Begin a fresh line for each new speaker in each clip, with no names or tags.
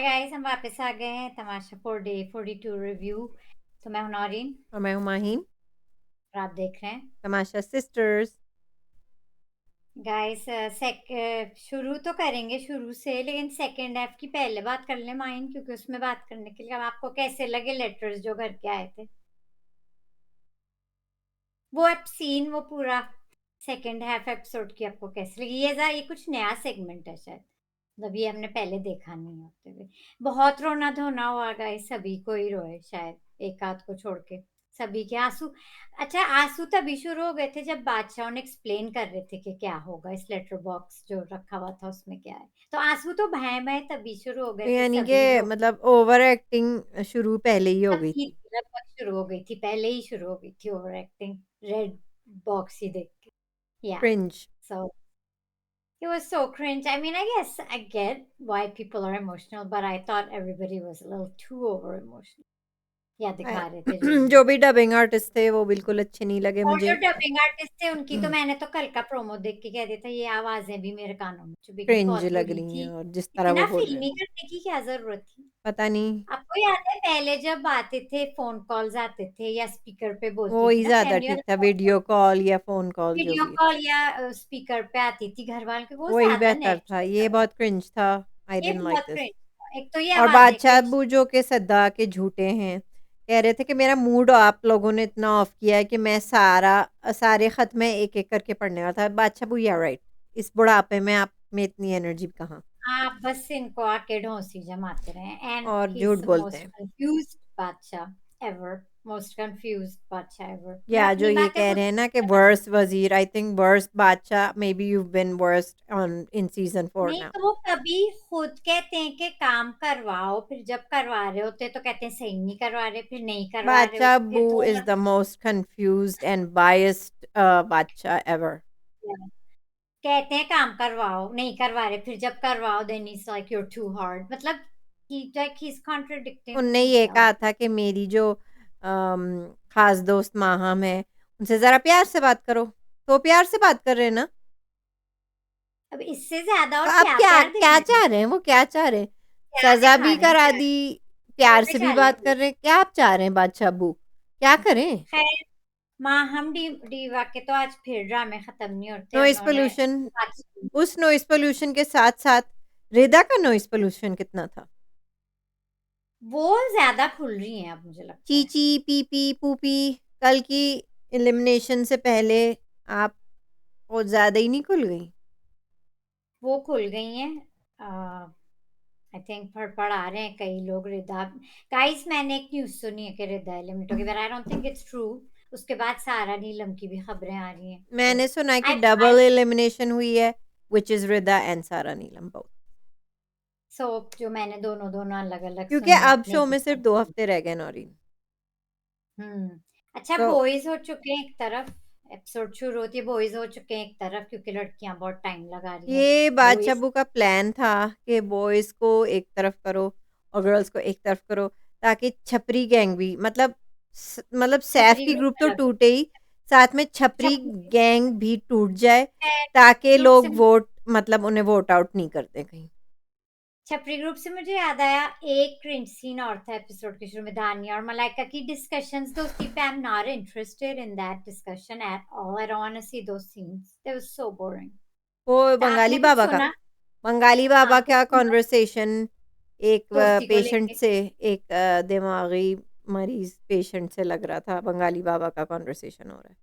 Hi guys, हम वापस आ गए हैं तमाशा फॉर डे 42 रिव्यू। तो मैं हूं नौरीन
और मैं हूँ माहीन।
और आप देख रहे हैं
तमाशा सिस्टर्स।
गाइस। शुरू तो करेंगे शुरू से, लेकिन सेकंड हाफ की पहले बात कर लें माइन, क्योंकि उसमें बात करने के लिए अब आपको कैसे लगे लेटर्स जो घर के आए थे। वो अब सीन वो पूरा सेकंड हाफ एपिसोड की आपको कैसे लगी? ये कुछ नया सेगमेंट है शायद, मतलब ये हमने पहले देखा नहीं होते हुए। बहुत रोना धोना हुआ गाइस, सभी को ही रोए शायद, एक आध को छोड़ के सभी के आंसू। अच्छा, आंसू तभी शुरू हो गए थे जब बादशाह ने एक्सप्लेन कर रहे थे कि क्या होगा इस लेटर बॉक्स जो रखा हुआ था उसमें क्या है। तो आंसू तो भय भय तभी शुरू हो गए थे,
यानी कि
सभी रो
मतलब ओवर एक्टिंग शुरू पहले ही हो
तब
गई
थी,
थी।
लगभग शुरू हो गई थी, पहले ही शुरू हो गई थी ओवर एक्टिंग, रेड बॉक्स ही देख के। या
cringe.
So it was so cringe. I mean, I guess I get why people are emotional, but I thought everybody was a little too over emotional. या दिखा रहे थे जो भी।
जो भी डबिंग आर्टिस्ट थे वो बिल्कुल अच्छे नहीं लगे
और जो
मुझे।
डबिंग आर्टिस्ट थे उनकी तो मैंने तो कल का प्रोमो देख के कह दिया था ये आवाजें भी मेरे कानों में चुभेंगी,
क्रिंज
बहुत
लग
बुरी
रही
थी।
हैं और जिस तरह वो
इतना
बोल रहे हैं
फिल्मी करने की क्या जरूरत थी?
पता नहीं।
आपको याद है पहले जब आते थे फोन कॉल्स आते थे या स्पीकर पे
वो
बोलती थी
ही
ना
ज्यादा ठीक
सैमुअल,
था, वीडियो कॉल या फोन कॉल जो
वीडियो
भी।
कॉल या स्पीकर पे आती थी घर वाले के, वो
वही
ज्यादा
बेहतर था,
नेचुरल
ये
लगा।
बहुत क्रिंज था। आई
ये
डिडंट लाइक
बहुत
दिस।
क्रिंज था, एक तो ये
और
आवाजें
बादशाह
क्रिंज।
अब्बू जो के सद्दा के झूठे हैं, कह रहे थे कि मेरा मूड आप लोगों ने इतना ऑफ किया है कि मैं सारे खत में एक एक करके पढ़ने वाला था। बादशाह अब्बू या राइट, इस बुढ़ापे में आप में इतनी एनर्जी कहाँ।
आप बस इनको आके ढोंसी जमाते रहे, एंड
और
ही
झूठ
इज द
बोलते
मोस्ट
हैं।
कंफ्यूज्ड बादशाह एवर, मोस्ट कंफ्यूज्ड बादशाह एवर। मैं
या जो
अपनी
ये
बातें
कह
खुद
रहे हैं ना कि
समझ
वर्स्ट
सकती
वजीर, आई थिंक वर्स्ट बादशाह may be you been worst on in season
हूँ।
4
नहीं
नाउ।
तो वो कभी खुद कहते हैं कि काम करवाओ, फिर जब करवा रहे होते तो कहते हैं सही नहीं करवा रहे, फिर नहीं करवा रहे
बादशाह
होते,
अब्बू
फिर तो
is the most confused and biased बादशाह एवर।
कहते हैं काम करवाओ, नहीं करवा रहे, फिर जब करवाओ then is like you to hard, मतलब ही इज कॉन्ट्रडिक्टिंग
उनने ये
हिमसेल्फ।
कहा था कि मेरी जो खास दोस्त माहम है उनसे ज़रा प्यार से बात करो, तो प्यार से बात कर रहे हैं ना।
अब इससे ज्यादा और
तो अब
क्या
क्या
प्यार
क्या
दिखाएं?
चाह रहे हैं, वो क्या चाह रहे हैं?
क्या
सजा
दिखा
भी
रहे हैं
करा
प्यार?
दी,
वो
प्यार
पे
से भी
चाले
बात
अभी।
कर रहे हैं, क्या आप चाह रहे हैं बादशाह अब्बू? क्या करें?
खैर, माँ हम डीवा के तो आज फिर ड्रामे खत्म नहीं होते,
नॉइस
उन्होंने
पोल्यूशन।
बात की।
उस नॉइस पोल्यूशन के साथ साथ रिदा का नॉइस पोल्यूशन कितना था।
वो ज्यादा खुल रही हैं अब मुझे लगता है।
चीची पीपी पूपी, कल की एलिमिनेशन से पहले आप वो ज्यादा ही नहीं खुल गई।
वो खुल गई हैं। आई थिंक पढ़ा रहे हैं कई लोग रिदा। गाइस, मैंने एक न्यूज़ सुनी है कि रिदा एलिमिनेट होगी, but I don't think it's true. उसके बाद सारा नीलम की भी खबरें आ रही हैं, तो
मैंने सुना है कि
आई आई
डबल एलिमिनेशन हुई है, विच इज रिदा एंड सारा नीलम बोथ।
सो जो मैंने दोनों दोनों अलग अलग
क्योंकि
सुनी
अब
अपने
शो में सिर्फ 2
किस्मत।
हफ्ते रह गए नौरीन।
अच्छा,
तो
बॉयज हो चुके हैं एक तरफ, एपिसोड शुरू होती है बॉयज हो चुके हैं एक तरफ, क्योंकि लड़कियां बहुत टाइम लगा रही हैं।
ये बादशाहबू
बॉयज
का प्लान था कि बॉयज को एक तरफ करो और गर्ल्स को एक तरफ करो, ताकि छपरी गैंग भी मतलब सैफ
छपरी
की ग्रुप
ग्रुप
तो
अलग हो।
टूटे ही, साथ में छपरी
छपरी
गैंग भी टूट जाए,
छपरी
ताकि
ग्रुप से
लोग वोट मतलब उन्हें वोट आउट नहीं करते कहीं।
छपरी ग्रुप से मुझे याद आया, एक क्रिंज सीन और था एपिसोड के शुरू में, दानिया और मलाइका की डिस्कशंस दोस्ती पे। I am not interested in that discussion at all, I don't want to see those scenes, they was so boring.
वो
तो
बंगाली
आपने कुछ
बाबा का,
सुना?
बंगाली
हाँ,
बाबा
कुछ
का
सुना
कॉन्वर्सेशन एक
दोस्ती को
पेशेंट
लेके?
से, एक दिमागी मरीज पेशेंट से लग रहा था बंगाली बाबा का कॉन्वर्सेशन हो रहा है।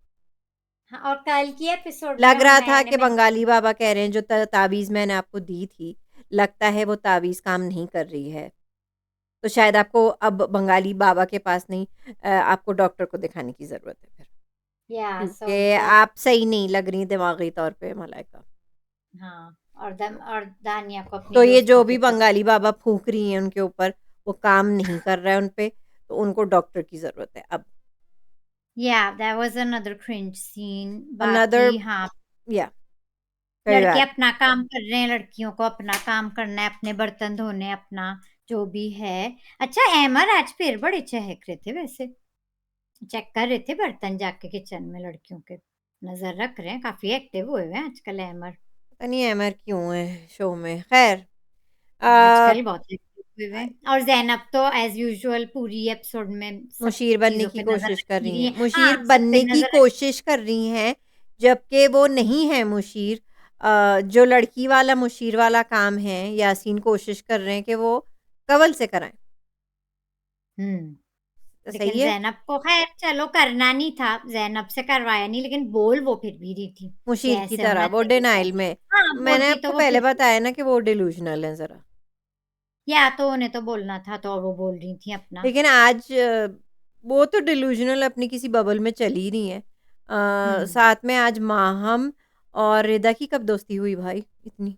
हाँ, और कल की एपिसोड में
लग रहा था
मैंने
कि
मेंशन,
बंगाली बाबा कह रहे हैं जो ताबीज़ मैंने आपको दी थी, लगता है वो ताबीज़ काम नहीं कर रही है, तो शायद आपको अब बंगाली बाबा के पास नहीं, आपको डॉक्टर को दिखाने की ज़रूरत है फिर,
या सो
क्योंकि
दैट।
आप सही नहीं लग रही दिमागी तौर पे मलाइका।
हाँ, और दानिया को अपनी
तो ये
दोस्ती
जो
के
भी
प्रति।
बंगाली बाबा फूंक रही हैं उनके ऊपर, वो काम नहीं कर रहा है उन पे, तो उनको डॉक्टर की ज़रूरत है अब।
Yeah that was another cringe scene.
Another,
बाकी हाँ,
या वेरी
लड़के
बैड।
अपना काम कर रहे हैं, लड़कियों को अपना काम करना है, अपने बर्तन धोने, अपना जो भी है। अच्छा, एमर आज फिर बड़े चहक रहे थे वैसे, चेक कर रहे थे बर्तन जाके किचन में, लड़कियों के नजर रख रहे हैं, काफी एक्टिव हुए हुए हैं आजकल एमर।
पता नहीं एमर क्यों है शो में, खैर। आ,
आजकल बहुत active हुए हुए। और ज़ैनब तो एज़ यूजुअल पूरी एपिसोड में सब
मुशीर बनने
चीज़ों
की
पे नज़र
कोशिश कर
रखी
रही
रही
हैं।
है।
मुशीर
हाँ, सब पे
बनने की
नज़र रख
कोशिश कर रही हैं, जबकि वो नहीं है मुशीर। जो लड़की वाला मुशीर वाला काम है, यासीन कोशिश कर रहे हैं कि वो कंवल से कराएँ।
हुँ।
तो
लेकिन
सही है?
ज़ैनब को ख़ैर चलो करना नहीं था, ज़ैनब से करवाया नहीं, लेकिन बोल वो फिर भी रही थी कि
मुशीर की
ऐसे
तरह
होना
वो
चाहिए
डिनायल
वैसे।
में।
हाँ,
मैंने
बोलती तो
आपको
वो
पहले
फिर भी,
बताया ना कि वो डिल्यूज़नल हैं ज़रा।
या तो उन्हें तो बोलना था तो वो बोल रही थी अपना।
लेकिन आज वो तो डिल्यूज़नल अपनी किसी बबल में चल ही रही हैं।
हुँ।
साथ में आज माहम और रिदा की कब दोस्ती हुई भाई इतनी?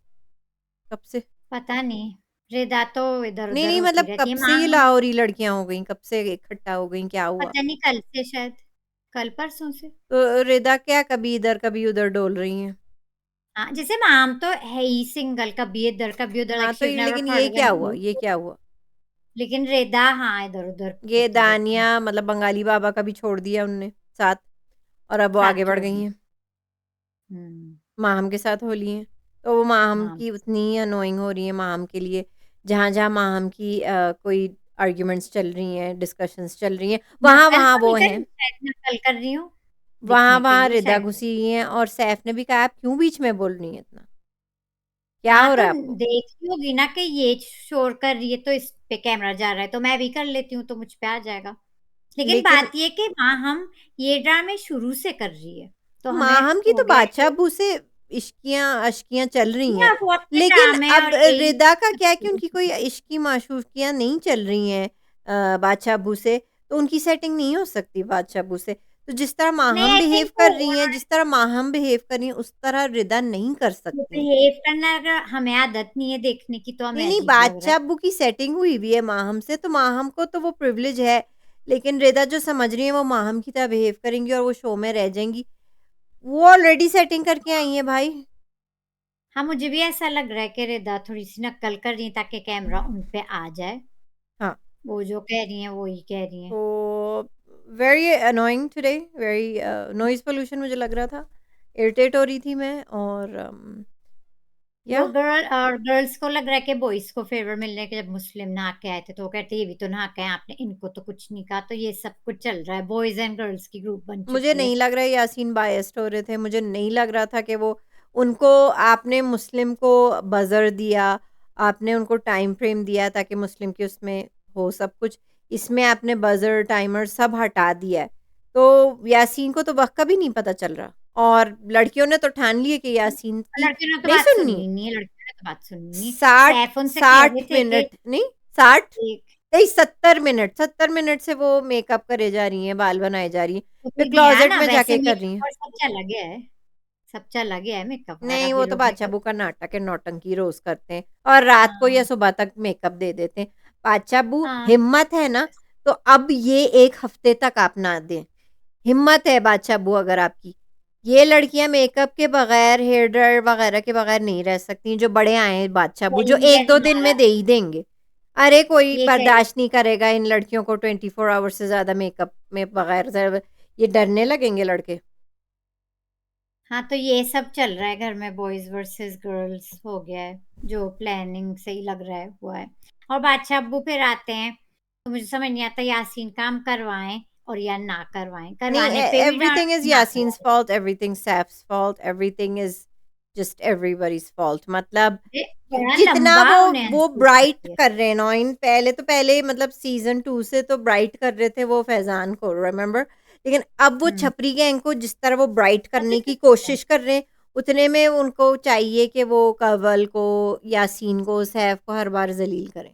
कब से?
पता नहीं, रिदा तो
नहीं,
इधर-उधर
नहीं
होती
मतलब
रहती
कब
है।
से ये
माँ
लाहौरी लड़कियाँ हो गईं? कब से इकट्ठा हो गईं? क्या हुआ?
पता नहीं कल से शायद, कल परसों से।
तो रिदा क्या कभी इधर कभी उधर डोल रही हैं।
हाँ, जैसे माम तो है ही सिंगल, कभी इधर कभी उधर,
हाँ,
लाइक
तो
शी इज़
ये
नेवर
लेकिन
थॉट
ये
ऑफ
क्या
एनी
हुआ? ये
रिलेशनशिप।
क्या हुआ?
लेकिन रिदा हाँ, इधर-उधर
ये
होती रहती हैं।
दानिया मतलब बंगाली बाबा का भी छोड़ दिया उनने साथ और अब वो
साथ
आगे बढ़
छोड़
गई
दिया।
हैं।
हुँ,
माहम के साथ हो ली हैं। तो वो माहम
माम
की
के साथ।
उतनी ही अनोइंग हो रही है माहम के लिए। जहाँ-जहाँ माहम की कोई आर्ग्यूमेंट्स चल रही हैं, डिस्कशंस चल रही हैं,
नकल
वहाँ-वहाँ
तो
वो
नहीं कर
हैं।
रही, शायद नकल कर रही हूँ, दिखने के
वहाँ-वहाँ
लिए
रिदा
शायद।
घुसी हुई हैं और सैफ ने भी कहा आप क्यों बीच में बोल रही हैं इतना? क्या
हाँ,
हो
तो
रहा है आपको?
देख रही होगी ना कि ये शोर कर रही है तो इस पे कैमरा जा रहा है, तो मैं भी कर लेती हूँ तो मुझ पे आ जाएगा। लेकिन
लेकिन
बात ये है कि हाँ, हम ये ड्रामे शुरू से कर रही है, तो हमें
माहम की
हो
तो
गया है
बादशाह
कि
अब्बू से इश्कियाँ अश्कियाँ चल रही हैं।
या वो अपने
लेकिन
ड्रामे
अब
और यही
रिदा का
सब
क्या है कि
शुरू
उनकी
से
कोई
कर रही है।
इश्की माशूकियाँ नहीं चल रही हैं बादशाह अब्बू से, तो उनकी सेटिंग नहीं हो सकती बादशाह अब्बू से। तो जिस तरह
नहीं,
माहम
आई
बिहेव
थिंक वो
कर रही हैं, जिस तरह माहम बिहेव कर रही हैं, उस तरह रिदा नहीं कर
वो
सकती हैं।
बिहेव करना, अगर हमें आदत नहीं है देखने की तो हमें
नहीं, नहीं
अजीब लग रहा
बादशाह
है।
अब्बू की सेटिंग हुई हुई है माहम से, तो माहम को तो वो प्रिविलेज है। लेकिन रिदा जो समझ रही है वो माहम की तरह बिहेव करेंगी और वो शो में रह जाएँगी। वो ऑलरेडी सेटिंग करके आई हैं भाई।
हाँ, मुझे भी ऐसा लग रहा है कि रिदा थोड़ी-सी नक्कल कर रही है ताकि कैमरा उन पे आ जाए।
हाँ।
वो जो कह रही हैं, वो ही कह रही हैं।
तो very annoying today, very noise pollution मुझे लग रहा था। इरिटेट हो रही थी मैं और
वो
या
गर्ल्स को लग रहा है कि बॉयज़ को फ़ेवर मिलने के, जब मुस्लिम नहा के आए थे, तो वो कहते हैं, "ये भी तो नहा के आए, आपने इनको तो कुछ नहीं कहा।" तो ये सब कुछ चल रहा है, बॉयज़ एंड गर्ल्स की ग्रुप बन
मुझे
चुकी है।
नहीं लग रहा है यासीन बायस्ड हो रहे थे। मुझे नहीं लग रहा था कि वो उनको आपने मुस्लिम को बज़र दिया, आपने उनको टाइम फ्रेम दिया ताकि मुस्लिम की उसमें हो सब कुछ। इसमें आपने बज़र, टाइमर सब हटा दिया है। तो यासीन को तो वक़्त का भी नहीं पता चल रहा और लड़कियों ने तो ठान ली है कि यासीन की
लड़कियों ने तो
नहीं
बात
सुननी।
सुननी नहीं है, लड़कियों ने तो बात सुननी नहीं।
60
सैफ उनसे कह रहे
60
थे कि
मिनट नहीं 60
एक
नहीं 70 मिनट से वो मेकअप करे जा रही हैं, बाल बनाए जा रही हैं।
तो
फिर
फिर दिया
क्लोज़ेट
ना,
में
वैसे
जाके कर रही
मेकअप
हैं।
और सब चला गया है, सब चला गया है मेकअप और
नहीं,
अब
वो
ये
तो
लोग
बादशाह
मेकअप।
अब्बू का नाटक है, नौटंकी रोज़ करते हैं और रात को या
हाँ,
सुबह तक मेकअप दे देते हैं। बादशाह अब्बू
हाँ,
हिम्मत है ना, तो अब ये 1 हफ्ते तक आप ना दें। हिम्मत है बादशाह अब्बू अगर आपकी। ये लड़कियाँ मेकअप के बगैर, हेयर ड्रायर वगैरह के बगैर नहीं रह सकती, जो बड़े आए हैं बादशाह अब्बू, जो
वही है
1-2 दिन
हमारा,
में दे ही देंगे। अरे कोई
ये कह
बर्दाश्त नहीं करेगा इन लड़कियों को 24 आवर्स से ज़्यादा मेकअप में बगैर ये डरने लगेंगे लड़के।
हाँ, तो ये सब चल रहा है घर में, बॉयज़ वर्सेस गर्ल्स हो गया है, जो प्लानिंग से ही लग रहा है हुआ है। और बादशाह अब्बू फिर आते हैं, तो मुझे समझ नहीं आता यासीन काम करवाएँ और या ना करवाएँ,
नहीं,
करवाने पे भी डाँट,
एवरीथिंग इज़
ना
यासीन्स
करवाने
fault, everything Saif's fault, everything is just everybody's fault मतलब
पे बड़ा
जितना
लंबा उन्हें
वो
आंसू
ब्राइट
दिया।
कर रहे हैं नौइन पहले मतलब सीज़न 2 से तो ब्राइट कर रहे थे वो फैज़ान को रिमेंबर? लेकिन अब वो
हुँ,
छपरी गैंग को जिस तरह वो ब्राइट
पता
करने
क्या
की
होता है?
कोशिश कर रहे हैं, उतने में उनको चाहिए कि वो कंवल को, यासीन को, सैफ को हर बार ज़लील करें,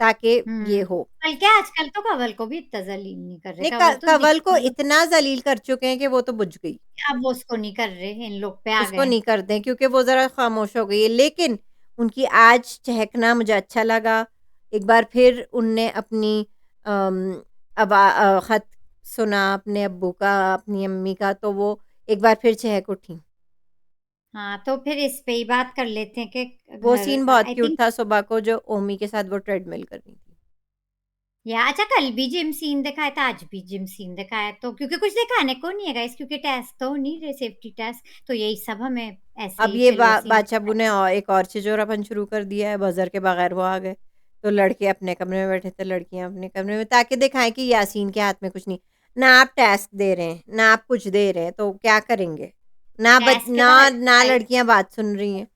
ताकि ये
हुँ,
हो।
बल्कि आजकल तो कंवल को भी इतना ज़लील नहीं कर रहे,
नहीं
कंवल तो
कंवल को
मतलब
इतना ज़लील कर चुके हैं कि वो तो बुझ गई।
अब वो उसको नहीं कर रहे, इन लोग पे आ
उसको
गए।
नहीं करते हैं क्योंकि वो ज़रा खामोश हो गई है। लेकिन उनकी आज चहकना मुझे अच्छा लगा। एक बार फिर उनने अपनी खत सुना अपने अब्बू का, अपनी अम्मी का, तो वो एक बार फिर चहक उठी।
हाँ, तो फिर इस पे ही बात कर लेते हैं कि
वो
घर
सीन बहुत
आई
क्यूट
थिंक,
था सुबह को जो ओमी के साथ वो ट्रेडमिल कर रही थी।
या अच्छा कल भी जिम सीन दिखाया था, आज भी जिम सीन दिखाया, तो क्योंकि कुछ दिखाने को नहीं है गाइस, क्योंकि टेस्ट तो हो नहीं रहे, सेफ्टी टेस्ट, तो यही सब हमें ऐसे
अब
ही
ये
फिलर सीन
बादशाह अब्बू
दिखाए।
ने और एक और छिजोरापन शुरू कर दिया है, बज़र के बगैर वो आ गए। तो लड़के अपने कमरे में बैठे थे, लड़कियाँ अपने कमरे में, ताकि दिखाएँ कि यासीन के हाथ में कुछ नहीं। ना आप टास्क दे रहे हैं, ना आप कुछ दे रहे हैं, तो क्या करेंगे?
टेस्ट के
ना
बगैर
ना लड़कियाँ बात सुन रही हैं।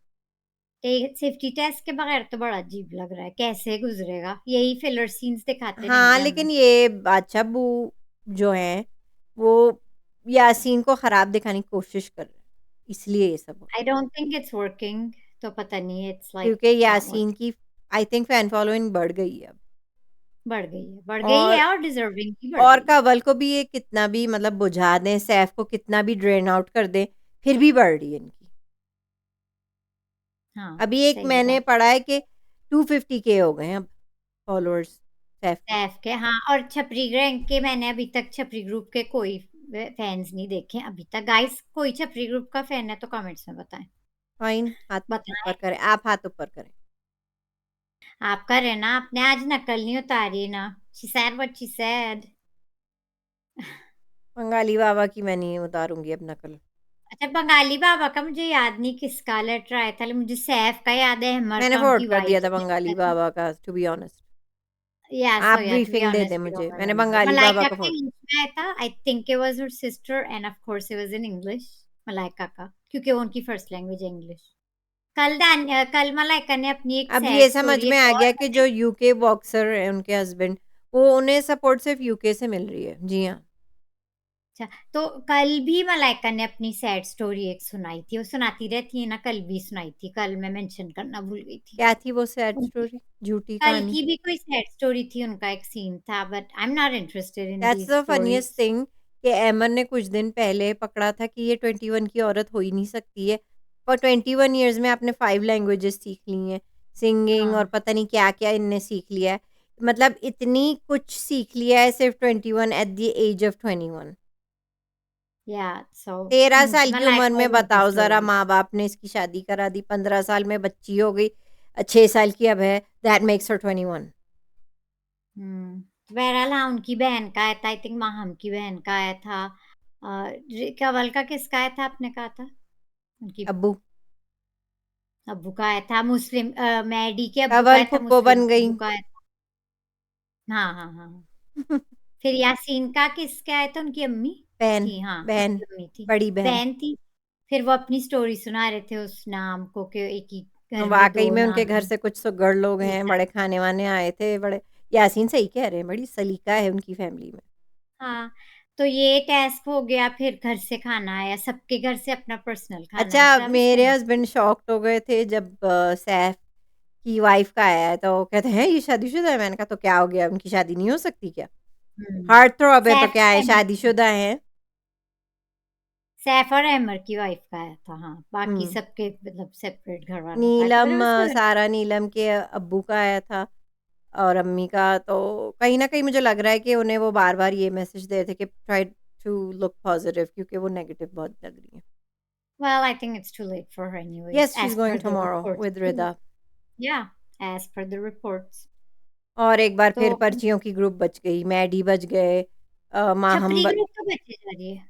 सेफ्टी टेस्ट के बगैर तो बड़ा अजीब लग रहा है, कैसे गुजरेगा? यही फिलर सीन्स दिखाते
हाँ,
रहेंगे हमें।
लेकिन ये बादशाह अब्बू जो हैं, वो यासीन को खराब दिखाने की कोशिश कर रहे हैं, इसलिए ये सब हो
I don't think it's working, तो पता नहीं, इट्स लाइक
क्योंकि
नॉट
यासीन
वर्किंग।
की आई थिंक फैन फॉलोइंग बढ़ गई है अब।
बढ़ गई
और
है और डिजर्विंग भी बढ़
और
गई है।
कंवल को भी ये कितना भी मतलब बुझा दें, सैफ को कितना भी ड्रेन आउट कर दें, फिर भी बढ़ रही है इनकी।
हाँ,
अभी एक
सही
मैंने
बात।
पढ़ा है कि 250 के हो गए हैं अब फॉलोअर्स सैफ के।
सैफ के, हाँ, और छपरी गैंग के मैंने अभी तक छपरी ग्रुप के कोई फैंस नहीं देखे अभी तक। गाइस, कोई छपरी ग्रुप का फैन है तो कमेंट्स में बताएं।
फाइन, हाथ ऊपर
बताएं।
करें, आप हाथ ऊपर करें।
आप कर रहे ना, आपने आज नकल नहीं उतारी ना। She said what she said.
Bengali बाबा की मैं नहीं उतारूंगी अब नकल।
अच्छा, बंगाली बाबा का मुझे याद नहीं किसका लेटर आया था, मुझे सैफ का याद है, अहमर
मैंने
का
वोट
उनकी
कर दिया
वाइफ
था
ने
बंगाली
किया था।
बाबा का, टू बी ऑनेस्ट।
या
आप
सो या टू बी
ब्रीफिंग दे
ऑनेस्ट
दें
वी
मुझे,
डोंट
मैंने
रिमेम्बर।
बंगाली बाबा
मलाइका
का
का
वोट।
इंग्लिश में आया था, I think it was her sister and of course it was in English. Malaika का, क्योंकि वो उनकी फर्स्ट लैंग्वेज है इंग्लिश। कल मलाइका ने अपनी एक
अब
सैड
ये समझ
स्टोरी
में
एक
आ
और
गया कि
बताई।
जो यूके बॉक्सर है उनके हस्बैंड, वो उन्हें सपोर्ट सिर्फ यूके से मिल रही है। जी हाँ।
अच्छा, तो कल भी मलाइका ने अपनी सैड स्टोरी एक सुनाई थी, वो सुनाती रहती है ना, कल भी सुनाई थी, कल मैं मेंशन करना भूल गई थी।
क्या थी वो सैड
उनकी
स्टोरी, झूठी
कल
कहानी?
की भी कोई सैड स्टोरी थी, उनका एक सीन था, but I am not interested in
that's
these
the funniest
stories.
Thing कि एमन ने कुछ दिन पहले पकड़ा था कि ये 21 की औरत हो ही नहीं सकती है, और 21 ईयर्स में आपने 5 लैंग्वेजेस सीख ली हैं, सिंगिंग और
हाँ,
पता नहीं क्या क्या इनने सीख लिया है। मतलब इतनी कुछ सीख लिया है सिर्फ 21 एट द एज ऑफ 21।
या सो
13 साल की उम्र
मलाइका
में
इज
बताओ जरा,
इंटरेस्टेड।
माँ बाप ने इसकी शादी करा दी, 15 साल में बच्ची हो गई, 6 साल की अब है, दैट मेक्स हर 21।
बहरहाल, हाँ, उनकी बहन का आया था, आई थिंक माहम की बहन का आया था। कंवल का किसका आया था, आपने कहा था? उनकी
अब्बू।
अब्बू का आया था, मुस्लिम मैडी के अब्बू का
कंवल
आया था,
फुप्पो
मुस्लिम
बन
के
गई।
अब्बू का आया था। हाँ, हाँ, हाँ, हाँ। फिर यासीन का किसके आया था, उनकी अम्मी
बहन।
थी, हाँ,
बहन।
उनकी अम्मी थी,
बड़ी बहन।
बहन थी। फिर वो अपनी स्टोरी सुना रहे थे उस नाम को कि एक ही घर में
वाकई
दो
में उनके
नाम
घर
हैं।
से कुछ सुगड़ लोग हैं, बड़े
एग्जैक्टली।
खाने वाने आए थे, बड़े। यासीन सही कह रहे हैं, बड़ी सलीका है उनकी फैमिली में।
हाँ, तो ये टास्क हो गया, फिर घर से खाना आया, सबके घर से अपना पर्सनल खाना
अच्छा,
है, सब
मेरे
सेम।
हस्बैंड शॉक्ड हो गए थे जब सैफ की वाइफ का आया है, तो कहते हैं ये शादीशुदा है। मैंने कहा तो क्या हो गया, उनकी शादी नहीं हो सकती क्या?
हम्म
हार्ट थ्रोब है तो
सैफ
क्या
और
है,
अहमद की,
शादीशुदा है।
सैफ और अहमद की वाइफ का आया था, हाँ, बाकी
हम्म।
सबके मतलब सेपरेट घर वालों का आया था, पर
नीलम,
उसमें
सारा नीलम के अब्बू का आया था, और अम्मी का। तो कहीं ना कहीं मुझे लग रहा है कि उन्हें वो बार बार ये मैसेज दे रहे थे कि ट्राई टू लुक पॉजिटिव, क्योंकि वो नेगेटिव बहुत लग रही है।
well, I think it's too late for her anyways,
yes, she is
as
going
per the
tomorrow
reports
with
too.
Rida.
Yeah, as per the reports.
और एक बार
तो
फिर पर्चियों की ग्रुप बच गई, मैडी बच गए, माहम
छपरी ग्रुप तो बचे जा रही है,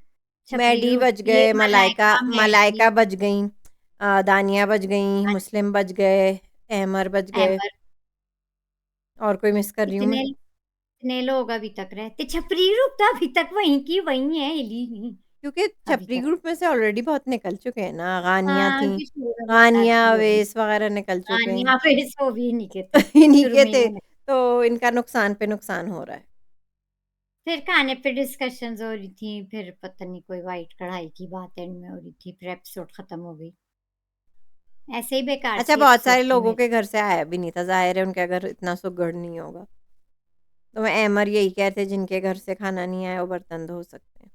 छपरी
मैडी
ग्रुप,
बच
ये
गए, मलाइका
मलाइका, मैडी,
मलाइका बच गई, दानिया बच गई, मुस्लिम बच गए, अहमर बच गए,
अहमद,
और कोई मिस कर रही हूँ मैं?
इतने इतने लोग अभी तक रहते, छपरी ग्रुप तो अभी तक वहीं की वहीं है, हिली नहीं
क्योंकि
अभी
छपरी
तक।
ग्रुप में से ऑलरेडी बहुत निकल चुके हैं ना, गानियाँ
हाँ,
थी,
उनकी शुरू में बहुत
गानियाँ
आती हो गई।
अवेस वगैरह निकल चुके
हाँ,
हैं।
यहाँ पे सो भी नहीं के थे,
इन्हीं
शुरू
के
में ही
थे,
वो
तो इनका नुकसान पे नुकसान हो रहा है।
फिर खाने पे डिस्कशंस हो रही थी, फिर पता नहीं कोई वाइट कढ़ाई की बात एंड में हो रही थी, फिर एपिसोड खत्म हो गई। ऐसे ही बेकार
अच्छा,
सी
बहुत सारे
एपिसोड थी
लोगों
मेरी।
के घर से आया भी नहीं था, ज़ाहिर है उनके घर इतना सुगड़ नहीं होगा। तो मैं अहमर यही कहते, जिनके घर से खाना नहीं आया वो बर्तन धो सकते हैं।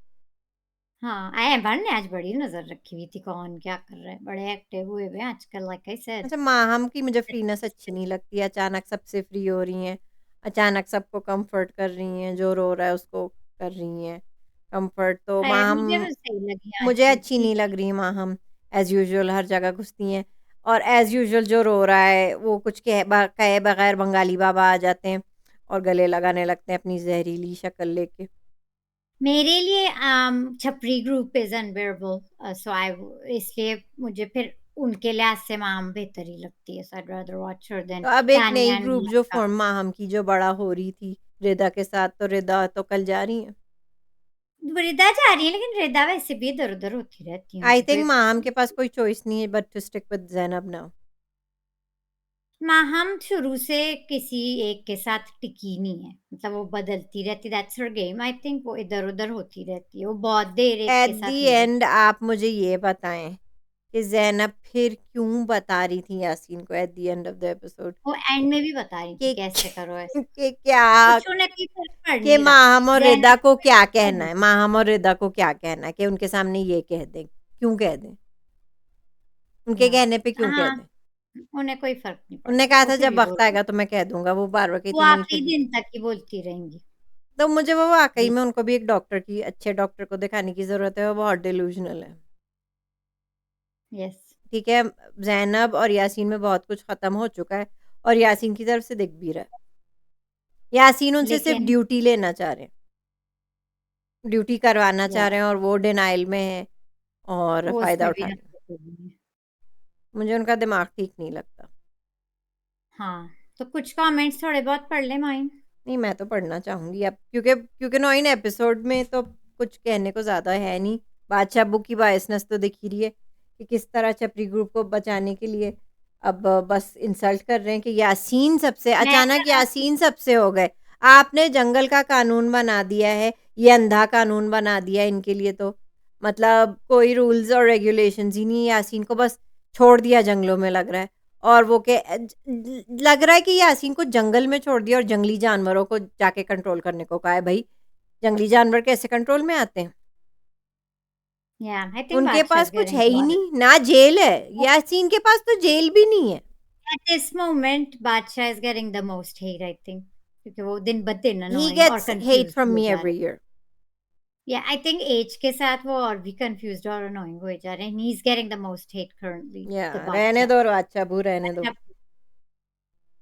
हाँ, अहमर ने आज बड़ी नजर रखी हुई थी, कौन क्या कर रहा है, बड़े एक्टिव हुए हुए हैं आजकल, लाइक आई सेड।
अच्छा, माहम की मुझे फ्रीनेस अच्छी नहीं लगती, अचानक सबसे फ्री हो रही हैं, अचानक सबको कंफर्ट कर रही हैं, जो रो रहा है उसको कर रही हैं कंफर्ट। तो माहम
मुझे वो सही लगी आज
मुझे
की,
अच्छी
ठीक
नहीं
थी।
लग रही माहम। एज़ यूजुअल हर जगह घुसती हैं, और एज़ यूजुअल जो रो रहा है वो कुछ कहे बगैर बंगाली बाबा आ जाते हैं और गले लगाने लगते हैं अपनी जहरीली शक्ल लेके।
मेरे लिए छपरी ग्रुप इज अनबेरेबल, सो आई, इसलिए मुझे फिर उनके लिहाज से माम बेहतर ही लगती है, so I rather watch her than
तो अब एक
तानिया
नई
एंड
ग्रुप जो
मलाइका।
फॉर्म माहम की जो बड़ा हो रही थी रिदा के साथ, तो रिदा तो कल जा रही है।
रिदा जा रही है, लेकिन रिदा वैसे भी इधर-उधर होती रहती है,
आई
उनको
थिंक
कोई
माहम के पास कोई चॉइस नहीं है but to stick with Zainab now.
Maham शुरू से किसी एक के साथ टिकी नहीं है, मतलब वो बदलती रहती, that's her game. I think वो इधर-उधर होती रहती है, वो बहुत देर एक
एट
के
द
साथ नहीं रहती।
एंड आप मुझे ये बताएं कि ज़ैनब फिर क्यों बता रही थी यासीन को at the end of the episode
वो एंड में भी बता रही थी
कि
कि ऐसे करो, ऐसे
कि क्या
कुछ उन्हें कोई फ़र्क पड़
कि
नहीं रहा।
माहम और रिदा
ज़ैनब
को
को
क्या
इतना
कहना
नहीं
है,
था।
माहम और रिदा को क्या कहना है कि उनके सामने ये कह दें, क्यों कह दें? उनके
या
कहने पे क्यों कह
हाँ,
दें?
उन्हें कोई फ़र्क नहीं
उन्होंने
पड़ता,
कहा
वो
था
फिर
जब
भी बोल
वक़्त
रही हैं।
आएगा तो मैं कह दूँगा, वो बार-बार कहती
वो
थी नहीं
आखिरी
फिर भी।
दिन तक ही बोलती रहेंगी।
तो मुझे वो वाक़ई
जी,
में उनको भी एक डॉक्टर की अच्छे डॉक्टर को दिखाने की ज़रूरत है, वो बहुत डिल्यूज़नल है।
यस,
ठीक है, ज़ैनब और यासीन में बहुत कुछ ख़त्म हो चुका है और यासीन की तरफ से दिख भी रहा है। यासीन उनसे सिर्फ़
लेकिन
ड्यूटी लेना चाह रहे हैं, ड्यूटी करवाना
या
चाह रहे हैं और वो डिनायल में हैं और
वो
फ़ायदा
उसमें भी
उठा रहे हैं।
नखरे कर रही हैं।
मुझे उनका दिमाग ठीक नहीं लगता।
हाँ, तो कुछ कमेंट्स थोड़े बहुत पढ़ लें माइन।
नहीं, मैं तो पढ़ना चाहूँगी अब, क्योंकि क्योंकि 9 एपिसोड में तो कुछ कहने को ज़्यादा है नहीं। बादशाह अब्बू की बायसनेस तो दिख ही रही है कि किस तरह छपरी ग्रुप को बचाने के लिए अब बस इंसल्ट कर रहे हैं कि यासीन सबसे
मैं
अचानक
ज़रा
यासीन सबसे हो गए। आपने जंगल का कानून बना दिया है, ये अंधा कानून बना दिया है इनके लिए तो। मतलब कोई रूल्स और रेगुलेशंस ही नहीं है, यासीन को बस छोड़ दिया जंगलों में लग रहा है। और वो के लग रहा है कि यासीन को जंगल में छोड़ दिया और जंगली जानवरों को जाके कंट्रोल करने को कहा है। भाई, जंगली जानवर कैसे कंट्रोल में आते हैं?
या आई थिंक
उनके
बादशाह
पास
इज़
कुछ
गेटिंग
है
अ
ही
लॉट
नहीं, ना जेल है। यासीन के पास तो जेल भी नहीं है।
एट दिस मोमेंट बादशाह is getting the most hate I think, क्योंकि वो दिन ब दिन
ही
अननोइंग और
गेट्स हेट
कन्फ्यूज़्ड
फ्रॉम
हुए
मी
जा रहे
एवरी
हैं।
ईयर।
या आई थिंक ऐज के साथ वो और भी कन्फ्यूज़्ड और अननोइंग हुए जा रहे हैं। He is getting the most hate currently,
या
द
रहने
बादशाह।
दो, अच्छा अबू रहने दो।
अच्छा,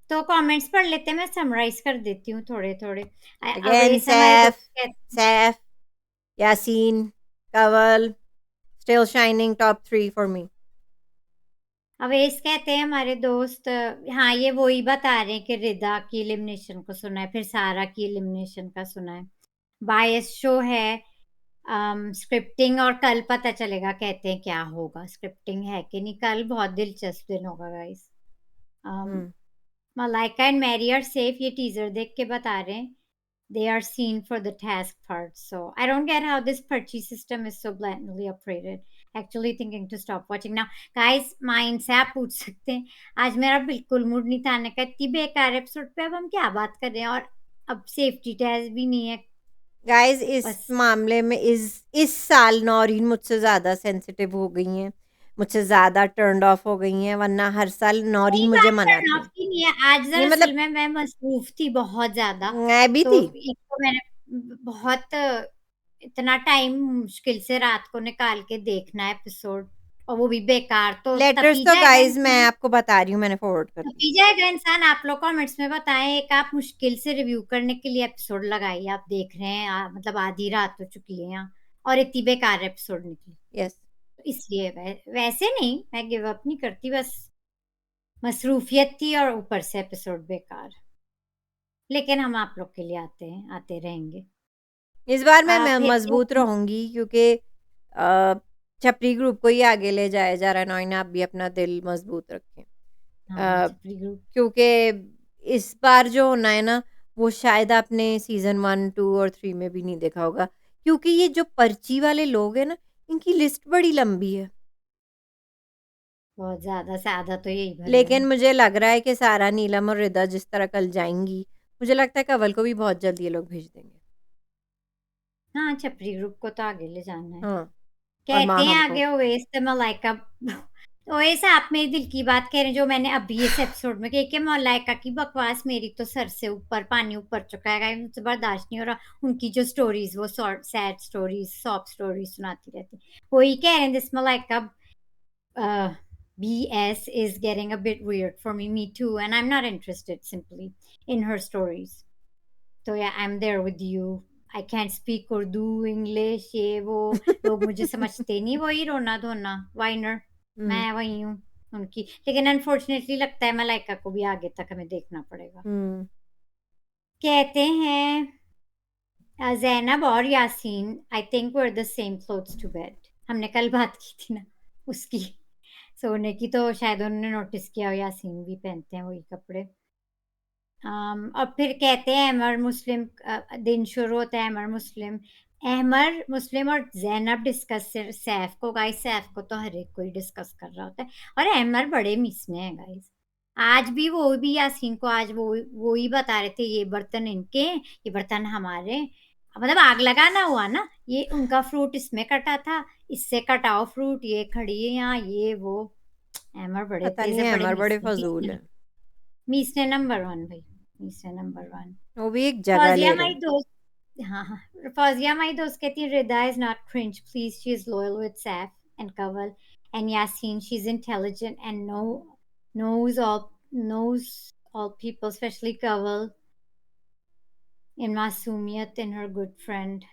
तो कमेंट्स पढ़ लेते हैं, मैं समराइज़ कर देती हूँ थोड़े-थोड़े।
अगेन
अवैस हमारे दोस्त कहते हैं,
Saif, Yasin, Kanwal, still shining top 3 for me.
Awais कहते हैं हमारे दोस्त, हाँ, ये वही बता रहे हैं कि रिदा की एलिमिनेशन को सुना है, फिर सारा की एलिमिनेशन का सुना है। बायस शो है, स्क्रिप्टिंग और कल पता चलेगा कहते हैं क्या होगा, स्क्रिप्टिंग है कि नहीं, कल बहुत दिलचस्प दिन होगा गाइस।
हुँ।
Malaika and Mary are safe, ये टीजर देख के बता रहे हैं। They are seen for the task part. So I don't get how this purchase system is so blatantly operated. Actually thinking to stop watching now. Guys, mine से आप पूछ सकते हैं, आज मेरा बिल्कुल मूड नहीं था आने का, इतनी बेकार एपिसोड पे अब हम क्या बात कर रहे हैं, और अब सेफ्टी टेस्ट भी नहीं है।
गाइज़ इस
बस
मामले में इस साल नौरीन मुझसे ज़्यादा सेंसिटिव हो गई हैं, मुझसे ज़्यादा टर्न्ड ऑफ हो गई हैं, वरना हर साल नौरीन
कोई
मुझे
बात टर्न
मनाती
ऑफ
हैं।
की नहीं है, आज
नहीं
दरअसल
मतलब
में मैं मसरूफ थी बहुत ज़्यादा,
मैं भी
तो
थी।
एक तो मैंने बहुत इतना टाइम मुश्किल से रात को निकाल के देखना एपिसोड, और वो भी बेकार, तो
लेटर्स
तपी
तो
जाएगा
गाइज़ मैं
इंसान।
आपको बता रही हूँ, मैंने फॉरवर्ड कर दिए।
तपी जाएगा इंसान, आप लोग कमेंट्स में बताएं, एक आप मुश्किल से रिव्यू करने के लिए एपिसोड लगाइए, आप देख रहे हैं, मतलब आधी रात हो चुकी है यहाँ, और इतनी बेकार एपिसोड निकली,
यस।
तो इसलिए वैसे नहीं, मैं गिव अप नहीं करती, बस मसरूफियत थी और ऊपर से एपिसोड बेकार। लेकिन हम आप लोग के लिए आते हैं, आते रहेंगे।
इस बार मैं मज़बूत
फेसबुक,
रहूँगी क्योंकि अ, छपरी ग्रुप को ही आगे ले जाया जा रहा है। नौईन आप भी अपना दिल मज़बूत रखें।
हाँ,
अ,
छपरी ग्रुप।
क्योंकि इस बार जो होना है ना, वो शायद आपने सीज़न 1, 2 और 3 में भी नहीं देखा होगा। क्योंकि ये जो पर्ची वाले लोग हैं ना, इनकी लिस्ट बड़ी लंबी है।
बहुत ज़्यादा से आधा तो यही भरे हुए
लेकिन
हैं।
मुझे लग रहा है कि सारा, नीलम और रिदा जिस तरह कल जाएँगी, मुझे लगता है कंवल को भी बहुत जल्द ये लोग भेज देंगे।
हाँ, छपरी ग्रुप को तो आगे ले जाना है।
हाँ, और
कहते हैं
माहम को।
आगे ओवैस से मलाइका, ओवैस आप मेरे दिल की बात कह रहे हैं, जो मैंने अभी इस एपिसोड में कही कि मलाइका की बकवास मेरी तो सर से ऊपर पानी ऊपर चुका है, मुझसे बर्दाश्त नहीं हो रहा। उनकी जो स्टोरीज़, वो सैड स्टोरीज़, सॉब स्टोरीज़ सुनाती रहती। वही कह रहे हैं, this Malaika BS is getting a bit weird for me. Me too, and I'm not interested simply in her stories. तो या I am there with you, I can't speak Urdu, English, ये वो, लोग मुझे समझते नहीं, वही रोना धोना वाइनर,
हुँ।
मैं वही हूँ। उनकी, लेकिन अनफॉर्चुनेटली लगता है मलाइका को भी आगे तक हमें देखना पड़ेगा। कहते हैं ज़ैनब और Yaseen I think wear the same clothes to bed. हमने कल बात की थी ना उसकी सोने की, तो शायद उन्होंने नोटिस किया हो, यासीन भी पहनते हैं वही कपड़े। और फिर कहते हैं अहमर मुस्लिम दिन शुरू होता है अहमर मुस्लिम, अहमर मुस्लिम और ज़ैनब डिस्कस सैफ को। गाइस सैफ को तो हर एक कोई डिस्कस कर रहा होता है, और अहमर बड़े मिसने हैं गाइस। आज भी वो भी यासीन को आज वो ही बता रहे थे, ये बर्तन इनके, ये बर्तन हमारे। मतलब आग लगाना हुआ ना, ये उनका फ्रूट इसमें कटा था, इससे कटाओ फ्रूट, ये खड़ी है यहाँ, ये वो। अहमर बड़े
पता
तेज
नहीं
है,
है,
बड़े
अमर बड़े
मीसने
फजूल
मीसने
है।
मीसने नंबर वन भाई, मीसने नंबर वन।
वो भी एक जगह
फौजिया
ले रहे
माई
हैं।
दोस्त, हाँ हाँ, फौजिया माई दोस्त कहती है Rida is not cringe please, she is loyal with Saif and Kanwal and Yasin, she is intelligent and knows all knows all people, especially Kanwal, in मासूमियत, in her good friend।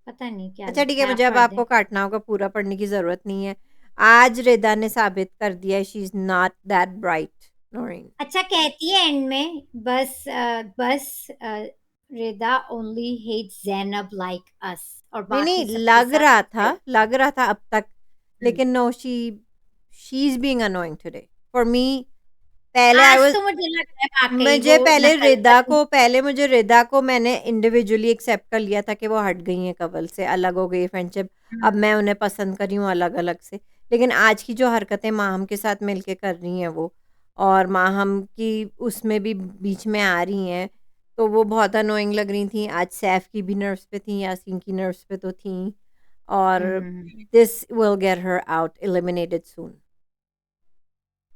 पता नहीं क्या
अच्छा ठीक
लिखा
है,
है, आप
मुझे अब
पढ़ दें।
आपको काटना होगा, पूरा पढ़ने की ज़रूरत नहीं है। आज रिदा ने साबित कर दिया she is not that bright, Noreen.
अच्छा कहती है एंड में, बस Rida only hate Zainab like us, और
नहीं, नहीं,
बाकी सबके साथ
लग रहा था अब तक,
हम्म।
लेकिन no, she is being annoying today for me. पहले आई
आज
वाज़
तो मुझे लग रहा है वाकई वो नकल कर।
पहले मुझे रिदा को मैंने इंडिविजुअली एक्सेप्ट कर लिया था कि वो हट गई हैं कवल से, अलग हो गई फ्रेंडशिप। अब मैं उन्हें पसंद कर रही हूँ अलग-अलग से। लेकिन आज की जो हरकतें माहम के साथ मिलके कर रही हैं वो, और माहम की उसमें भी बीच में आ रही हैं, तो वो बहुत अनोइंग लग रही थी। आज सैफ की भी नर्व्स पे थी, यासीन की नर्व्स पे तो थी, और this will get her out, eliminated soon.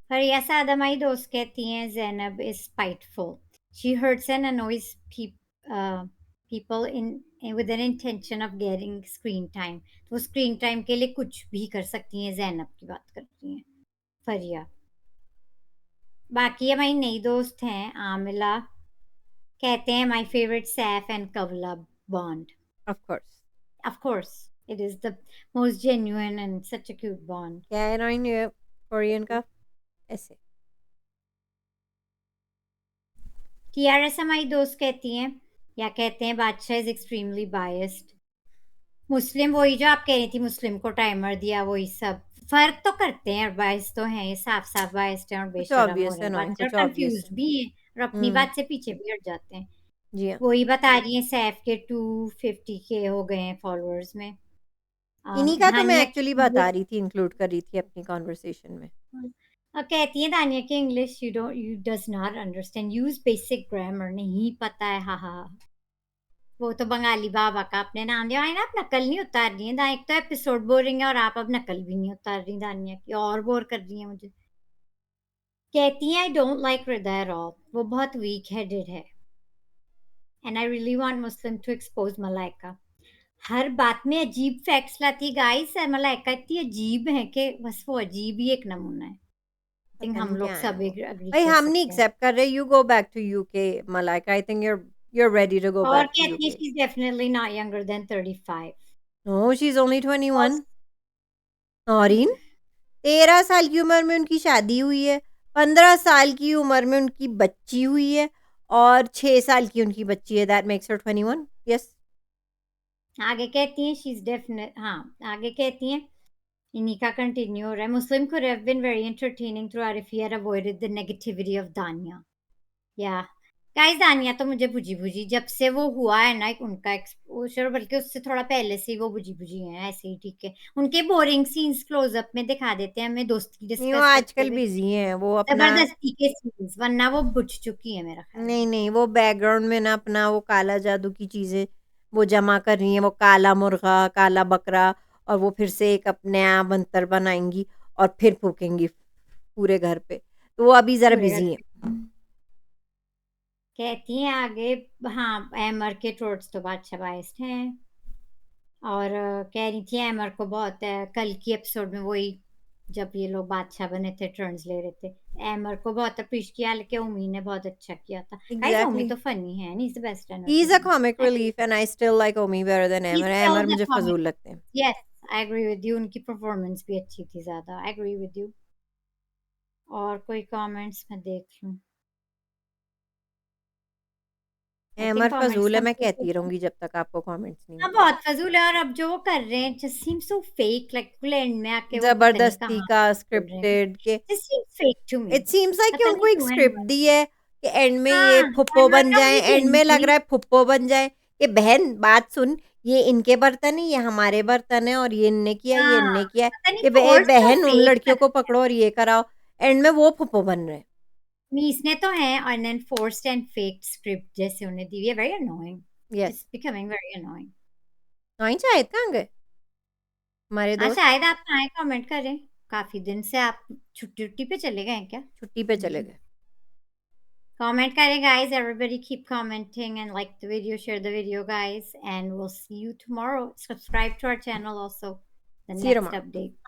Fariya सादमाई दोस्त कहती हैं Zainab is spiteful, she hurts and annoys people in with an intention of getting screen time। तो स्क्रीन टाइम के लिए कुछ भी कर सकती हैं, ज़ैनब की बात कर रही हैं फरिया। बाकी हमारी नई दोस्त हैं आमिला, कहते हैं my favourite Saif and Kanwal bond.
Of course.
Of course it is the most genuine and such a cute bond.
क्या है नोरीन ये कोरियन का ऐसे?
टीआरएस हमारी दोस्त कहती हैं, या कहते हैं बादशाह इज एक्सट्रीमली बायस्ड। मुस्लिम वही जो आप कह रही थी, मुस्लिम को टाइमर दिया वही सब। फर्क तो करते हैं, और बायस तो हैं, ये साफ साफ बायस्ड हैं और
कुछ
बेशरम हो
ऑब्वियस
रहे
है
हैं
नोरीन,
बादशाह,
कुछ ऑब्वियस
कंफ्यूज
है।
भी हैं और अपनी
हुँ,
बात से पीछे भी हट जाते हैं।
जी हाँ।
वही बता रही हैं सैफ के 250 के हो गए हैं फॉलोअर्स में।
इन्हीं का तो मैं
धानिया
एक्चुअली
की
बता रही थी, इंक्लूड कर रही थी अपनी कन्वर्सेशन में।
और कहती है दानिया की English you does not understand, use basic grammar, नहीं पता है, हा हा। वो तो बंगाली बाबा का आपने नाम दिया है ना, आप नकल नहीं उतार रही हैं। एक तो एपिसोड बोरिंग है और आप अब नकल भी नहीं उतार रही दानिया की, और बोर कर रही है मुझे। कहती है I don't like Rida at all, वो बहुत वीक हेडेड है, and I really want Muslim to expose Malaika. हर बात में अजीब फैक्ट्स लाती गाइस, मलाइका इतनी अजीब है कि बस वो अजीब ही एक नमूना है। थिंक
पता
हम
नहीं क्या
लोग
है
सब
वो।
एग्री
भाई
कर
हम नहीं
सकते हैं।
एक्सेप्ट कर रहे, you go back to UK Malaika, I think you are ready to go
और
बैक टू
कहती है
UK.
She is definitely not younger than 35।
No, she is only 21।
और
नौरीन, 13 साल की उम्र में उनकी शादी हुई है, 15 साल की उम्र में उनकी बच्ची हुई है, और 6 साल की उनकी बच्ची है, दैट मेक्स हर 21। यस।
आगे कहती हैं शी इज डेफिनेट, हाँ आगे कहती हैं इन्हीं का कंटिन्यू हो रहा है, मुस्लिम could have been very entertaining throughout if he had avoided the negativity of दानिया। या गाइस दानिया तो मुझे बुझी बुझी जब से वो हुआ है ना, एक उनका एक्सपोजर, बल्कि उससे थोड़ा पहले से ही वो बुझी बुझी हैं, ऐसे ही ठीक है। उनके बोरिंग सीन्स क्लोजअप में दिखा देते हैं हमें दोस्ती
नहीं, वो
डिस्कस करते
आजकल
हुए,
बिज़ी हैं, वो अपना।
जबरदस्ती के सीन्स, वरना वो बुझ चुकी है मेरा ख्याल है।
नहीं, नहीं, वो बैकग्राउंड में ना अपना वो काला जादू की चीज़ें वो जमा कर रही हैं, वो काला मुर्गा, काला बकरा, और वो फिर से एक नया मंतर बनाएँगी और फिर फूँकेंगी पूरे घर पे। तो वो अभी ज़रा
पूरे
बिज़ी
घर
हैं।
कहती हैं आगे, हाँ एमर के टोट्स तो बादशाह बाइस्ट हैं, और कह रही थी एमर को बहुत कल की एपिसोड में वही, जब ये लोग बादशाह बने थे टर्न्स ले रहे थे, एमर को बहुत अप्रिशिएट किया, लेकिन उमी ने बहुत अच्छा किया था। Guys Umi
exactly.
तो फनी है, he is the best
he is a
entertainer.
Comic relief and I still like Omi better than
ही
अमर। अमर
टेल्स द
मुझे
कॉमिक,
फ़ज़ूल लगते हैं।
Yes I agree with you, उनकी परफॉर्मेंस भी अच्छी थी ज्यादा, आई एग्री विद यू। और कोई कमेंट्स मैं देख लूँ। आई थिंक
अहमर
कमेंट्स
फ़ज़ूल है, मैं
कंप्लीट हो
कहती
गए।
रहूँगी जब तक आपको कमेंट्स नहीं
हाँ,
मिलेंगे।
बहुत फ़ज़ूल है और अब जो वो कर रहे हैं just seems so fake like full and में आके वो पता नहीं
ज़बरदस्ती
कहाँ
का
बोल रहे हैं कुछ।
स्क्रिप्टेड के
just seems fake to me.
It seems like कि
पता नहीं
उनको एक
क्यों एंड
स्क्रिप्ट दी है कि एंड में ये
हाँ,
फुप्पो
और
बन
वरना
जाएँ,
मुझे
एंड में लग
जेन्युइनली
रहा है फुप्पो बन जाएँ कि बहन बात सुन, ये इनके बर्तन है, ये हमारे बर्तन है और ये इनने किया, ये
हाँ,
इनने किया है,
पता नहीं
कि
फ़ोर्स्ड और
बहन उन
फेक
लड़कियों को
लगता है।
पकड़ो और ये कराओ, एंड में वो फुप्पो बन रहे हैं।
मीसने तो हैं और देन फ़ोर्स्ड एंड फेक्ड स्क्रिप्ट जैसे उन्हें दी हुई है, very annoying.
Yes.
It's becoming very annoying.
नहीं शाहिद कहाँ गए? हमारे
हाँ,
दोस्त
शायद आप ना आए कमेंट करें। काफ़ी दिन से आप छुट्टी-वुट्टी पे चले गए हैं क्या?
छुट्टी पे चले गए।
कमेंट करें guys, everybody keep commenting and like the video, share the video guys, and we'll see you tomorrow. Subscribe to our channel also, the
see you
next
tomorrow.
update.